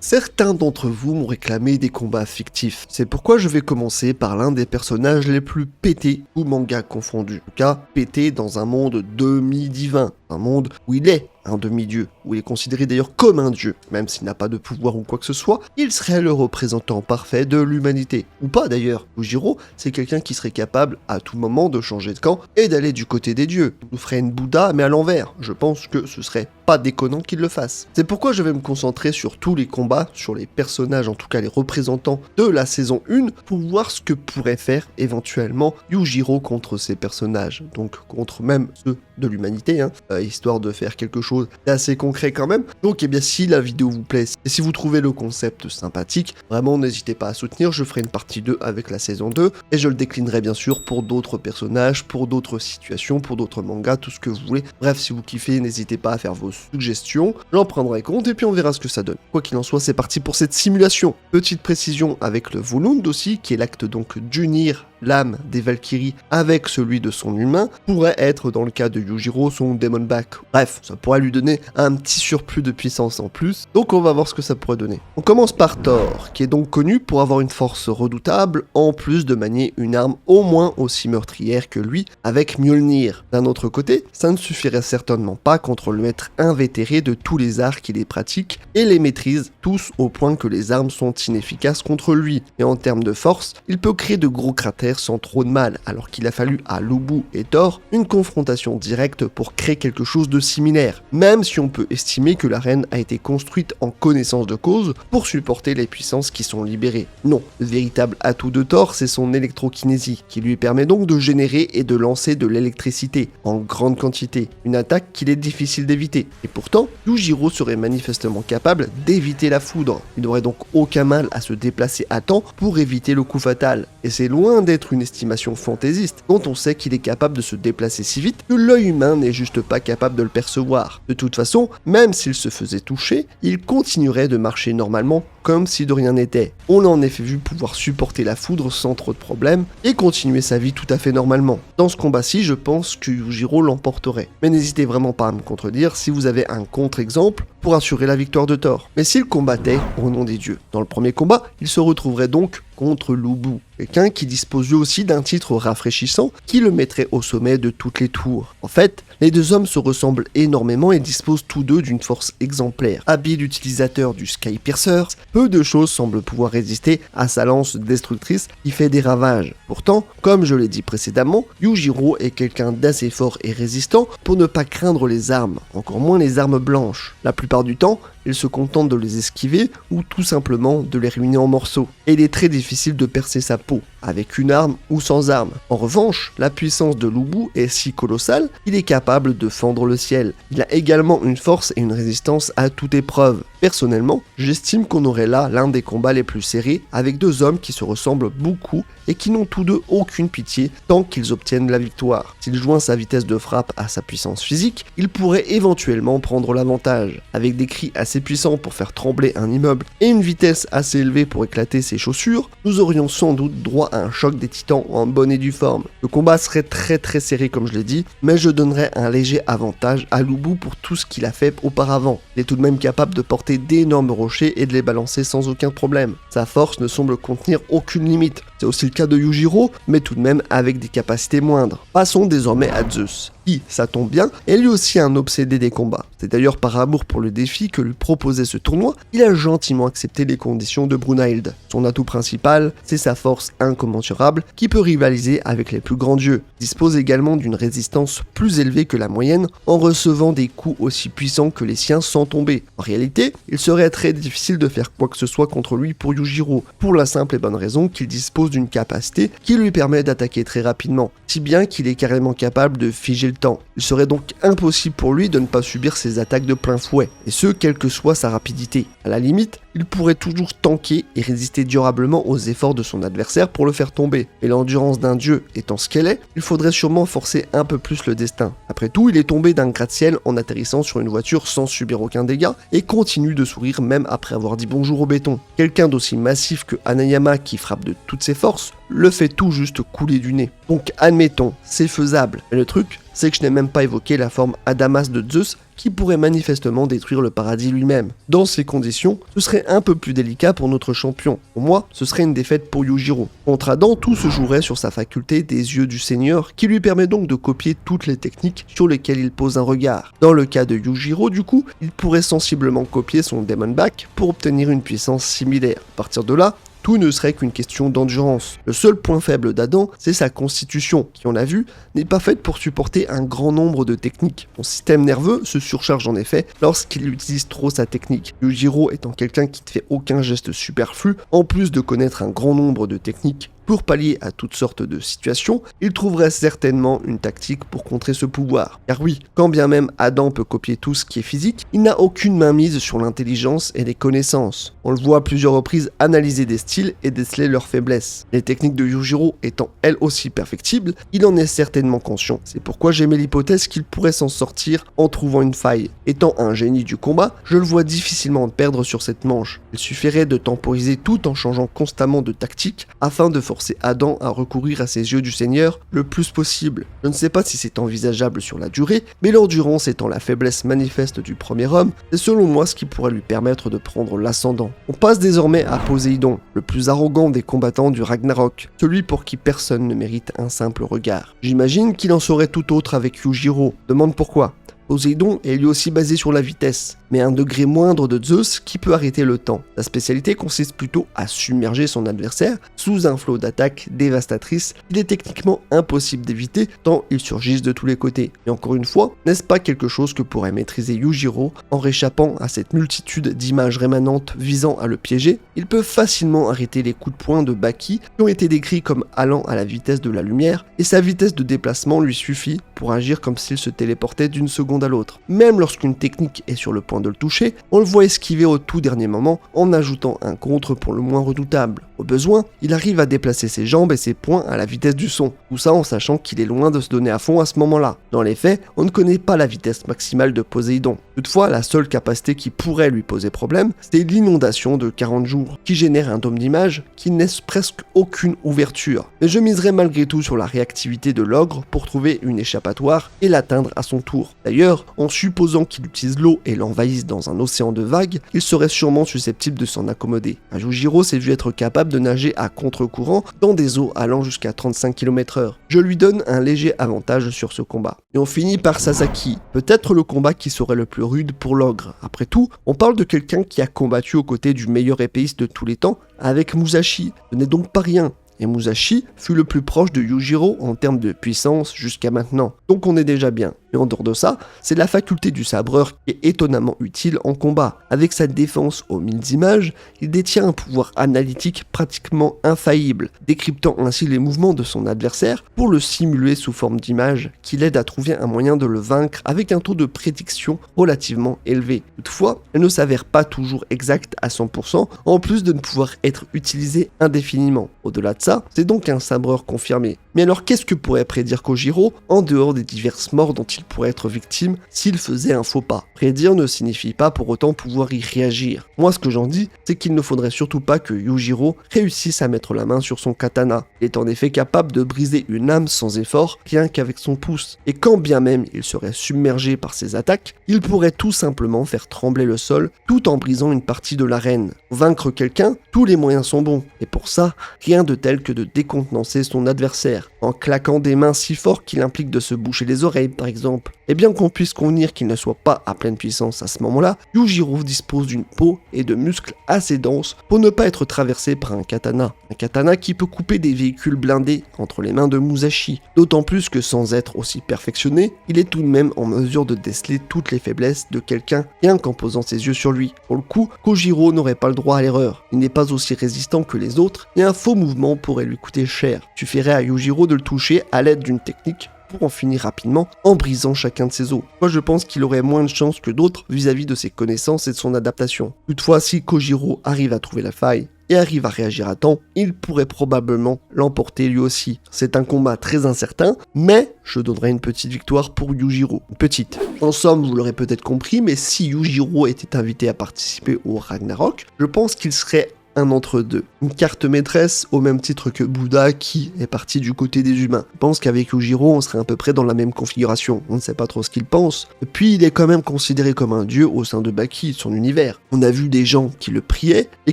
Certains d'entre vous m'ont réclamé des combats fictifs. C'est pourquoi je vais commencer par l'un des personnages les plus pétés, tous mangas confondus. En tout cas, pété dans un monde demi-divin. Un monde où il est un demi-dieu, où il est considéré d'ailleurs comme un dieu, même s'il n'a pas de pouvoir ou quoi que ce soit, il serait le représentant parfait de l'humanité. Ou pas d'ailleurs. Yujiro, c'est quelqu'un qui serait capable à tout moment de changer de camp et d'aller du côté des dieux. Il nous ferait une Bouddha mais à l'envers. Je pense que ce serait pas déconnant qu'il le fasse. C'est pourquoi je vais me concentrer sur tous les combats, sur les personnages, en tout cas les représentants de la saison 1, pour voir ce que pourrait faire éventuellement Yujiro contre ces personnages. Donc contre même ceux de l'humanité, histoire de faire quelque chose d'assez concret quand même. Donc si la vidéo vous plaît et si vous trouvez le concept sympathique, vraiment n'hésitez pas à soutenir, je ferai une partie 2 avec la saison 2 et je le déclinerai bien sûr pour d'autres personnages, pour d'autres situations, pour d'autres mangas, tout ce que vous voulez. Bref, si vous kiffez, n'hésitez pas à faire vos suggestions, j'en prendrai compte et puis on verra ce que ça donne. Quoi qu'il en soit, c'est parti pour cette simulation. Petite précision avec le Volund aussi, qui est l'acte donc d'unir l'âme des Valkyries avec celui de son humain, pourrait être dans le cas de Yujiro son Demon Back. Bref, ça pourrait lui donner un petit surplus de puissance en plus, donc on va voir ce que ça pourrait donner. On commence par Thor, qui est donc connu pour avoir une force redoutable, en plus de manier une arme au moins aussi meurtrière que lui, avec Mjolnir. D'un autre côté, ça ne suffirait certainement pas contre le maître invétéré de tous les arts qui les pratiquent et les maîtrise tous au point que les armes sont inefficaces contre lui. Et en termes de force, il peut créer de gros cratères sans trop de mal, alors qu'il a fallu à Lubu et Thor une confrontation directe pour créer quelque chose de similaire, même si on peut estimer que l'arène a été construite en connaissance de cause pour supporter les puissances qui sont libérées. Non, le véritable atout de Thor, c'est son électrokinésie, qui lui permet donc de générer et de lancer de l'électricité, en grande quantité, une attaque qu'il est difficile d'éviter. Et pourtant, Yujiro serait manifestement capable d'éviter la foudre. Il n'aurait donc aucun mal à se déplacer à temps pour éviter le coup fatal. Et c'est loin d'être une estimation fantaisiste, dont on sait qu'il est capable de se déplacer si vite que l'œil humain n'est juste pas capable de le percevoir. De toute façon, même s'il se faisait toucher, il continuerait de marcher normalement comme si de rien n'était. On l'a en effet vu pouvoir supporter la foudre sans trop de problèmes et continuer sa vie tout à fait normalement. Dans ce combat-ci, je pense que Yujiro l'emporterait. Mais n'hésitez vraiment pas à me contredire si vous avez un contre-exemple pour assurer la victoire de Thor. Mais s'il combattait au nom des dieux, dans le premier combat, il se retrouverait donc contre Lubu, quelqu'un qui dispose lui aussi d'un titre rafraîchissant qui le mettrait au sommet de toutes les tours. En fait, les deux hommes se ressemblent énormément et disposent tous deux d'une force exemplaire. Habile utilisateur du Skypiercer, peu de choses semblent pouvoir résister à sa lance destructrice qui fait des ravages. Pourtant, comme je l'ai dit précédemment, Yujiro est quelqu'un d'assez fort et résistant pour ne pas craindre les armes, encore moins les armes blanches. La plupart du temps, il se contente de les esquiver ou tout simplement de les ruiner en morceaux. Et il est très difficile de percer sa peau, avec une arme ou sans arme. En revanche, la puissance de Lubu est si colossale qu'il est capable de fendre le ciel. Il a également une force et une résistance à toute épreuve. Personnellement, j'estime qu'on aurait là l'un des combats les plus serrés, avec deux hommes qui se ressemblent beaucoup et qui n'ont tous deux aucune pitié tant qu'ils obtiennent la victoire. S'il joint sa vitesse de frappe à sa puissance physique, il pourrait éventuellement prendre l'avantage. Avec des cris assez puissants pour faire trembler un immeuble et une vitesse assez élevée pour éclater ses chaussures, nous aurions sans doute droit à un choc des titans en bonne et due forme. Le combat serait très serré comme je l'ai dit, mais je donnerais un léger avantage à Lubu pour tout ce qu'il a fait auparavant. Il est tout de même capable de porter d'énormes rochers et de les balancer sans aucun problème. Sa force ne semble contenir aucune limite. C'est aussi le cas de Yujiro, mais tout de même avec des capacités moindres. Passons désormais à Zeus, qui, ça tombe bien, est lui aussi un obsédé des combats. C'est d'ailleurs par amour pour le défi que lui proposait ce tournoi, il a gentiment accepté les conditions de Brunhild. Son atout principal, c'est sa force incommensurable qui peut rivaliser avec les plus grands dieux. Il dispose également d'une résistance plus élevée que la moyenne en recevant des coups aussi puissants que les siens sans tomber. En réalité, il serait très difficile de faire quoi que ce soit contre lui pour Yujiro, pour la simple et bonne raison qu'il dispose d'une capacité qui lui permet d'attaquer très rapidement, si bien qu'il est carrément capable de figer le temps. Il serait donc impossible pour lui de ne pas subir ses attaques de plein fouet, et ce quelle que soit sa rapidité. À la limite, il pourrait toujours tanker et résister durablement aux efforts de son adversaire pour le faire tomber. Et l'endurance d'un dieu étant ce qu'elle est, il faudrait sûrement forcer un peu plus le destin. Après tout, il est tombé d'un gratte-ciel en atterrissant sur une voiture sans subir aucun dégât et continue de sourire même après avoir dit bonjour au béton. Quelqu'un d'aussi massif que Hanayama qui frappe de toutes ses forces le fait tout juste couler du nez. Donc admettons, c'est faisable. Mais le truc, c'est que je n'ai même pas évoqué la forme Adamas de Zeus qui pourrait manifestement détruire le paradis lui-même. Dans ces conditions, ce serait un peu plus délicat pour notre champion. Pour moi, ce serait une défaite pour Yujiro. Contre Adam, tout se jouerait sur sa faculté des yeux du Seigneur, qui lui permet donc de copier toutes les techniques sur lesquelles il pose un regard. Dans le cas de Yujiro, du coup, il pourrait sensiblement copier son Demon Back pour obtenir une puissance similaire. À partir de là, tout ne serait qu'une question d'endurance. Le seul point faible d'Adam, c'est sa constitution, qui on l'a vu, n'est pas faite pour supporter un grand nombre de techniques. Son système nerveux se surcharge en effet lorsqu'il utilise trop sa technique. Yujiro étant quelqu'un qui ne fait aucun geste superflu, en plus de connaître un grand nombre de techniques, pour pallier à toutes sortes de situations, il trouverait certainement une tactique pour contrer ce pouvoir. Car oui, quand bien même Adam peut copier tout ce qui est physique, il n'a aucune mainmise sur l'intelligence et les connaissances. On le voit à plusieurs reprises analyser des styles et déceler leurs faiblesses. Les techniques de Yujiro étant elles aussi perfectibles, il en est certainement conscient. C'est pourquoi j'émets l'hypothèse qu'il pourrait s'en sortir en trouvant une faille. Étant un génie du combat, je le vois difficilement perdre sur cette manche. Il suffirait de temporiser tout en changeant constamment de tactique afin de forcer Adam à recourir à ses yeux du Seigneur le plus possible. Je ne sais pas si c'est envisageable sur la durée, mais l'endurance étant la faiblesse manifeste du premier homme, c'est selon moi ce qui pourrait lui permettre de prendre l'ascendant. On passe désormais à Poséidon, le plus arrogant des combattants du Ragnarok, celui pour qui personne ne mérite un simple regard. J'imagine qu'il en serait tout autre avec Yujiro. Demande pourquoi. Poséidon est lui aussi basé sur la vitesse, mais à un degré moindre de Zeus qui peut arrêter le temps. Sa spécialité consiste plutôt à submerger son adversaire sous un flot d'attaques dévastatrices qu'il est techniquement impossible d'éviter tant ils surgissent de tous les côtés. Et encore une fois, n'est-ce pas quelque chose que pourrait maîtriser Yujiro en réchappant à cette multitude d'images rémanentes visant à le piéger? Il peut facilement arrêter les coups de poing de Baki qui ont été décrits comme allant à la vitesse de la lumière, et sa vitesse de déplacement lui suffit pour agir comme s'il se téléportait d'une seconde à l'autre. Même lorsqu'une technique est sur le point de le toucher, on le voit esquiver au tout dernier moment en ajoutant un contre pour le moins redoutable. Au besoin, il arrive à déplacer ses jambes et ses poings à la vitesse du son, tout ça en sachant qu'il est loin de se donner à fond à ce moment-là. Dans les faits, on ne connaît pas la vitesse maximale de Poséidon. Toutefois, la seule capacité qui pourrait lui poser problème, c'est l'inondation de 40 jours, qui génère un dôme d'image qui ne laisse presque aucune ouverture. Mais je miserai malgré tout sur la réactivité de l'ogre pour trouver une échappatoire et l'atteindre à son tour. D'ailleurs, en supposant qu'il utilise l'eau et l'envahisse dans un océan de vagues, il serait sûrement susceptible de s'en accommoder. Yujiro s'est vu être capable de nager à contre-courant dans des eaux allant jusqu'à 35 km/h. Je lui donne un léger avantage sur ce combat. Et on finit par Sasaki, peut-être le combat qui serait le plus rude pour l'ogre. Après tout, on parle de quelqu'un qui a combattu aux côtés du meilleur épéiste de tous les temps avec Musashi, ce n'est donc pas rien. Et Musashi fut le plus proche de Yujiro en termes de puissance jusqu'à maintenant. Donc on est déjà bien. Et en dehors de ça, c'est la faculté du sabreur qui est étonnamment utile en combat. Avec sa défense aux 1000 images, il détient un pouvoir analytique pratiquement infaillible, décryptant ainsi les mouvements de son adversaire pour le simuler sous forme d'image, qui l'aide à trouver un moyen de le vaincre avec un taux de prédiction relativement élevé. Toutefois, elle ne s'avère pas toujours exacte à 100%, en plus de ne pouvoir être utilisée indéfiniment. Au-delà de ça, c'est donc un sabreur confirmé. Mais alors qu'est-ce que pourrait prédire Kojiro en dehors des diverses morts dont il pourrait être victime s'il faisait un faux pas? Prédire ne signifie pas pour autant pouvoir y réagir. Moi ce que j'en dis, c'est qu'il ne faudrait surtout pas que Yujiro réussisse à mettre la main sur son katana. Il est en effet capable de briser une âme sans effort, rien qu'avec son pouce. Et quand bien même il serait submergé par ses attaques, il pourrait tout simplement faire trembler le sol tout en brisant une partie de l'arène. Pour vaincre quelqu'un, tous les moyens sont bons. Et pour ça, rien de tel que de décontenancer son adversaire, en claquant des mains si fort qu'il implique de se boucher les oreilles par exemple. Et bien qu'on puisse convenir qu'il ne soit pas à pleine puissance à ce moment-là, Yujiro dispose d'une peau et de muscles assez denses pour ne pas être traversé par un katana. Un katana qui peut couper des véhicules blindés entre les mains de Musashi, d'autant plus que sans être aussi perfectionné, il est tout de même en mesure de déceler toutes les faiblesses de quelqu'un rien qu'en posant ses yeux sur lui. Pour le coup, Kojiro n'aurait pas le droit à l'erreur. Il n'est pas aussi résistant que les autres et un faux mouvement pourrait lui coûter cher. Il suffirait à Yujiro de le toucher à l'aide d'une technique pour en finir rapidement en brisant chacun de ses os. Moi je pense qu'il aurait moins de chance que d'autres vis-à-vis de ses connaissances et de son adaptation. Toutefois, si Kojiro arrive à trouver la faille et arrive à réagir à temps, il pourrait probablement l'emporter lui aussi. C'est un combat très incertain, mais je donnerai une petite victoire pour Yujiro. Une petite. En somme, vous l'aurez peut-être compris, mais si Yujiro était invité à participer au Ragnarok, je pense qu'il serait un entre-deux. Une carte maîtresse au même titre que Bouddha qui est parti du côté des humains. Je pense qu'avec Yujiro, on serait à peu près dans la même configuration. On ne sait pas trop ce qu'il pense. Puis il est quand même considéré comme un dieu au sein de Baki, son univers. On a vu des gens qui le priaient et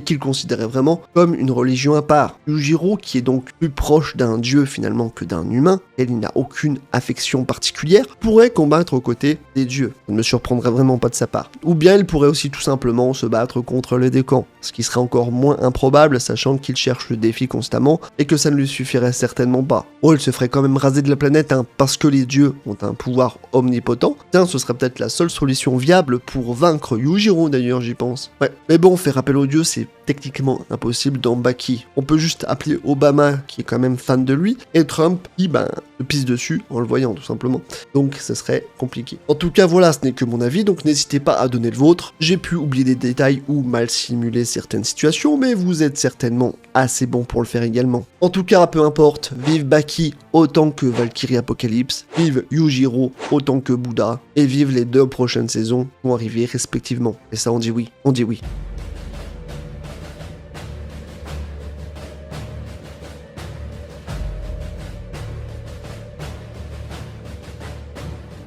qui le considéraient vraiment comme une religion à part. Yujiro, qui est donc plus proche d'un dieu finalement que d'un humain, et il n'a aucune affection particulière, pourrait combattre aux côtés des dieux. Ça ne me surprendrait vraiment pas de sa part. Ou bien il pourrait aussi tout simplement se battre contre les décans, ce qui serait encore moins improbable sachant qu'il cherche le défi constamment et que ça ne lui suffirait certainement pas. Oh, il se ferait quand même raser de la planète parce que les dieux ont un pouvoir omnipotent. Tiens, ce serait peut-être la seule solution viable pour vaincre Yujiro d'ailleurs, j'y pense. Ouais, mais bon, faire appel aux dieux, c'est techniquement impossible dans Baki. On peut juste appeler Obama, qui est quand même fan de lui, et Trump, qui, le pisse dessus en le voyant, tout simplement. Donc, ça serait compliqué. En tout cas, voilà, ce n'est que mon avis, donc n'hésitez pas à donner le vôtre. J'ai pu oublier des détails ou mal simuler certaines situations, mais vous êtes certainement assez bon pour le faire également. En tout cas, peu importe, vive Baki autant que Valkyrie Apocalypse, vive Yujiro autant que Bouddha, et vive les 2 prochaines saisons qui vont arriver respectivement. Et ça, on dit oui, on dit oui.